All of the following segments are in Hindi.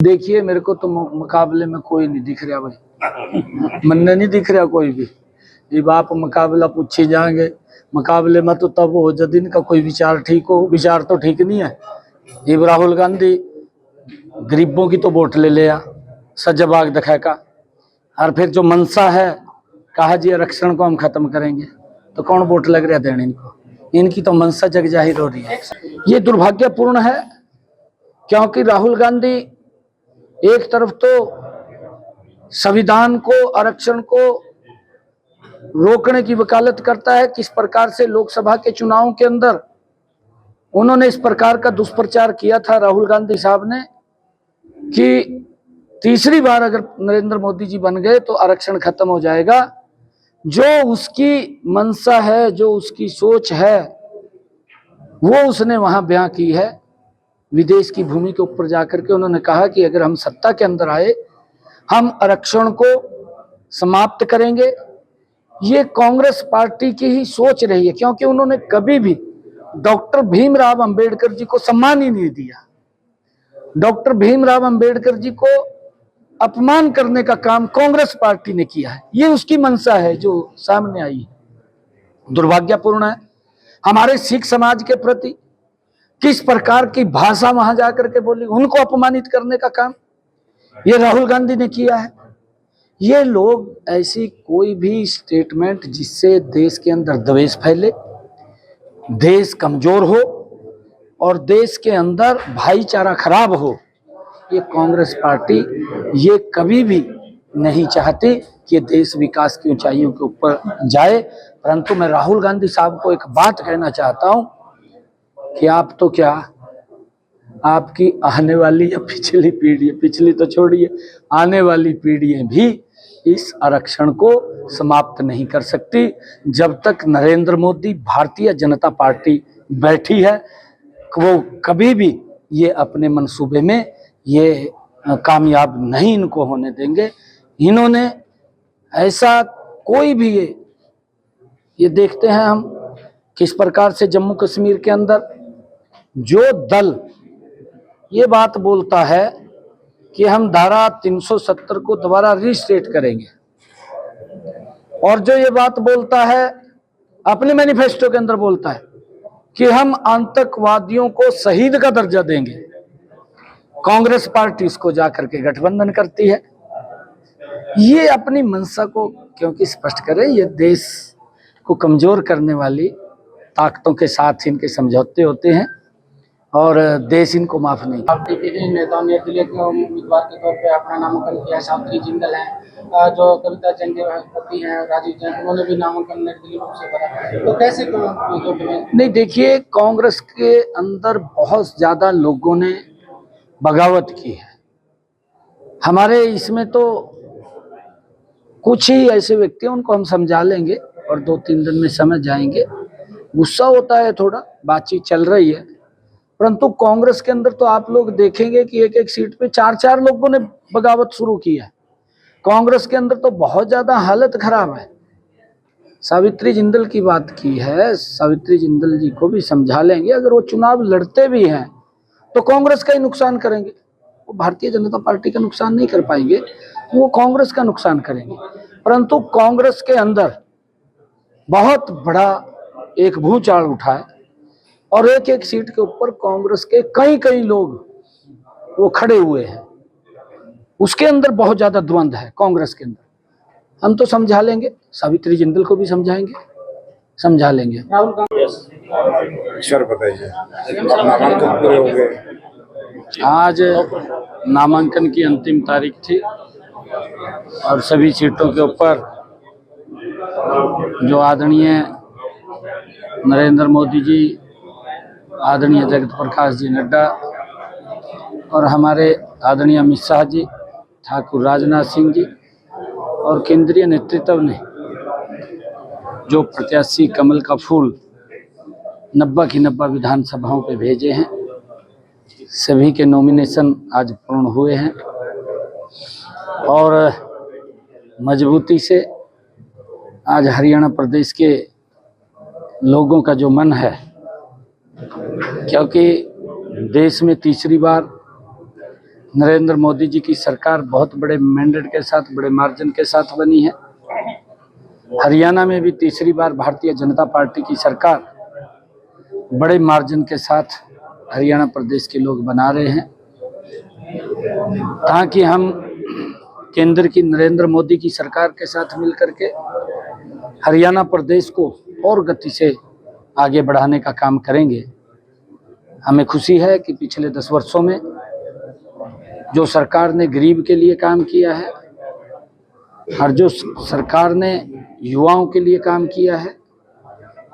देखिए मेरे को तो मुकाबले में कोई नहीं दिख रहा भाई, मन नहीं दिख रहा कोई भी। जब आप मुकाबला पूछे जाएंगे मुकाबले में तो तब हो जब इनका कोई विचार ठीक हो। विचार तो ठीक नहीं है। जब राहुल गांधी गरीबों की तो वोट ले लिया सज्जाबाग दिखा का, और फिर जो मनसा है कहा जी आरक्षण को हम खत्म करेंगे, तो कौन वोट लग रहा देने इनको। इनकी तो मनसा जग जाहिर हो रही है। ये दुर्भाग्यपूर्ण है क्योंकि राहुल गांधी एक तरफ तो संविधान को आरक्षण को रोकने की वकालत करता है, किस प्रकार से लोकसभा के चुनाव के अंदर उन्होंने इस प्रकार का दुष्प्रचार किया था राहुल गांधी साहब ने कि तीसरी बार अगर नरेंद्र मोदी जी बन गए तो आरक्षण खत्म हो जाएगा। जो उसकी मंशा है, जो उसकी सोच है, वो उसने वहां बयां की है। विदेश की भूमि के ऊपर जाकर के उन्होंने कहा कि अगर हम सत्ता के अंदर आए हम आरक्षण को समाप्त करेंगे। ये कांग्रेस पार्टी की ही सोच रही है क्योंकि उन्होंने कभी भी डॉक्टर भीमराव अंबेडकर जी को सम्मान ही नहीं दिया। डॉक्टर भीमराव अंबेडकर जी को अपमान करने का काम कांग्रेस पार्टी ने किया है। ये उसकी मंशा है जो सामने आई है। दुर्भाग्यपूर्ण है। हमारे सिख समाज के प्रति किस प्रकार की भाषा वहां जाकर के बोली, उनको अपमानित करने का काम ये राहुल गांधी ने किया है। ये लोग ऐसी कोई भी स्टेटमेंट जिससे देश के अंदर द्वेष फैले, देश कमजोर हो और देश के अंदर भाईचारा खराब हो, ये कांग्रेस पार्टी ये कभी भी नहीं चाहती कि देश विकास की ऊंचाइयों के ऊपर जाए। परंतु मैं राहुल गांधी साहब को एक बात कहना चाहता हूं कि आप तो क्या, आपकी आने वाली या पिछली पीढ़ी, पिछली तो छोड़िए, आने वाली पीढ़ियां भी इस आरक्षण को समाप्त नहीं कर सकती जब तक नरेंद्र मोदी भारतीय जनता पार्टी बैठी है। वो कभी भी ये अपने मंसूबे में ये कामयाब नहीं इनको होने देंगे। इन्होंने ऐसा कोई भी ये देखते हैं हम किस प्रकार से जम्मू कश्मीर के अंदर जो दल ये बात बोलता है कि हम धारा 370 को दोबारा रीस्टेट करेंगे, और जो ये बात बोलता है अपने मैनिफेस्टो के अंदर बोलता है कि हम आतंकवादियों को शहीद का दर्जा देंगे, कांग्रेस पार्टी इसको जाकर के गठबंधन करती है। ये अपनी मंशा को क्योंकि स्पष्ट करे, ये देश को कमजोर करने वाली ताकतों के साथ इनके समझौते होते हैं और देश इनको माफ नहीं। पार्टी के नेताओं ने दिल्ली के उम्मीदवार के तौर पे अपना नामांकन किया। सावित्री जिंदल हैं, जो कविता जंगेवती हैं, राजीव जैन, उन्होंने भी नामांकन नई दिल्ली से भरा। तो कैसे नहीं, देखिए कांग्रेस के अंदर बहुत ज्यादा लोगों ने बगावत की है। हमारे इसमें तो कुछ ही ऐसे व्यक्ति हैं, उनको हम समझा लेंगे और 2-3 दिन में समझ जाएंगे। गुस्सा होता है थोड़ा, बातचीत चल रही है, परंतु कांग्रेस के अंदर तो आप लोग देखेंगे कि एक एक सीट पे 4-4 लोगों ने बगावत शुरू की है। कांग्रेस के अंदर तो बहुत ज्यादा हालत खराब है। सावित्री जिंदल की बात की है, सावित्री जिंदल जी को भी समझा लेंगे। अगर वो चुनाव लड़ते भी हैं तो कांग्रेस का ही नुकसान करेंगे, वो भारतीय जनता पार्टी का नुकसान नहीं कर पाएंगे, वो कांग्रेस का नुकसान करेंगे। परंतु कांग्रेस के अंदर बहुत बड़ा एक भूचाल उठा है और एक एक सीट के ऊपर कांग्रेस के कई लोग वो खड़े हुए हैं। उसके अंदर बहुत ज्यादा द्वंद्व है कांग्रेस के अंदर। हम तो समझा लेंगे, सावित्री जिंदल को भी समझाएंगे, समझा लेंगे। राहुल गांधी सर बताइए, नामांकन पूरे हो गए, आज नामांकन की अंतिम तारीख थी और सभी सीटों के ऊपर जो आदरणीय नरेंद्र मोदी जी, आदरणीय जगत प्रकाश जी नड्डा और हमारे आदरणीय अमित शाह जी, ठाकुर राजनाथ सिंह जी और केंद्रीय नेतृत्व ने जो प्रत्याशी कमल का फूल 90 की 90 विधानसभाओं पे भेजे हैं, सभी के नॉमिनेशन आज पूर्ण हुए हैं और मजबूती से आज हरियाणा प्रदेश के लोगों का जो मन है, क्योंकि देश में तीसरी बार नरेंद्र मोदी जी की सरकार बहुत बड़े मैंडेट के साथ, बड़े मार्जिन के साथ बनी है। हरियाणा में भी तीसरी बार भारतीय जनता पार्टी की सरकार बड़े मार्जिन के साथ हरियाणा प्रदेश के लोग बना रहे हैं, ताकि हम केंद्र की नरेंद्र मोदी की सरकार के साथ मिलकर के हरियाणा प्रदेश को और गति से आगे बढ़ाने का काम करेंगे। हमें खुशी है कि पिछले 10 वर्षों में जो सरकार ने गरीब के लिए काम किया है और जो सरकार ने युवाओं के लिए काम किया है,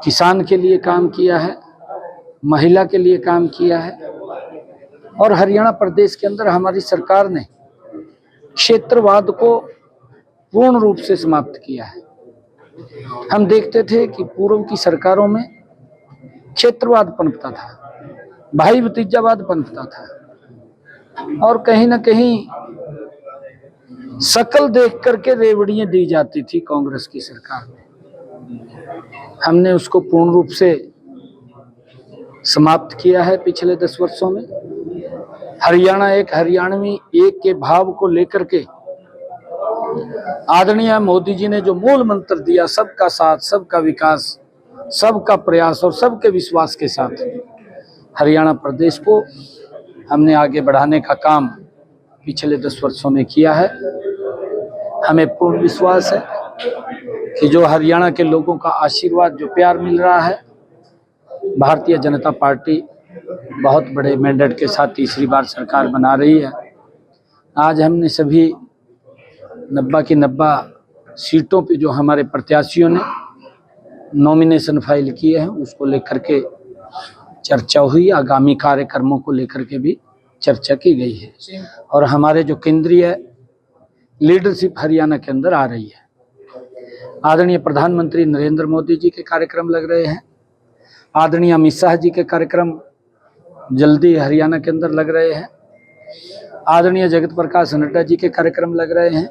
किसान के लिए काम किया है, महिला के लिए काम किया है, और हरियाणा प्रदेश के अंदर हमारी सरकार ने क्षेत्रवाद को पूर्ण रूप से समाप्त किया है। हम देखते थे कि पूर्व की सरकारों में क्षेत्रवाद पनपता था, भाई भतीजावाद पनपता था, और कहीं ना कहीं शकल देख करके रेवड़ियां दी जाती थी कांग्रेस की सरकार में। हमने उसको पूर्ण रूप से समाप्त किया है पिछले 10 वर्षों में। हरियाणा एक हरियाणवी एक के भाव को लेकर के आदरणीय मोदी जी ने जो मूल मंत्र दिया, सबका साथ, सबका विकास, सबका प्रयास और सबके विश्वास के साथ हरियाणा प्रदेश को हमने आगे बढ़ाने का काम पिछले 10 वर्षों में किया है। हमें पूर्ण विश्वास है कि जो हरियाणा के लोगों का आशीर्वाद, जो प्यार मिल रहा है, भारतीय जनता पार्टी बहुत बड़े मैंडेट के साथ तीसरी बार सरकार बना रही है। आज हमने सभी 90 की 90 सीटों पे जो हमारे प्रत्याशियों ने नॉमिनेशन फाइल किए हैं उसको लेकर के चर्चा हुई। आगामी कार्यक्रमों को लेकर के भी चर्चा की गई है, और हमारे जो केंद्रीय लीडरशिप हरियाणा के अंदर आ रही है। आदरणीय प्रधानमंत्री नरेंद्र मोदी जी के कार्यक्रम लग रहे हैं, आदरणीय अमित शाह जी के कार्यक्रम जल्दी हरियाणा के अंदर लग रहे हैं, आदरणीय जगत प्रकाश नड्डा जी के कार्यक्रम लग रहे हैं,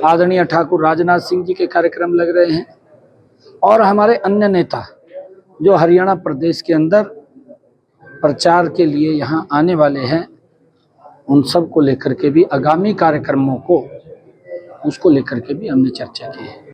आदरणीय ठाकुर राजनाथ सिंह जी के कार्यक्रम लग रहे हैं, और हमारे अन्य नेता जो हरियाणा प्रदेश के अंदर प्रचार के लिए यहाँ आने वाले हैं, उन सब को लेकर के भी आगामी कार्यक्रमों को उसको लेकर के भी हमने चर्चा की है।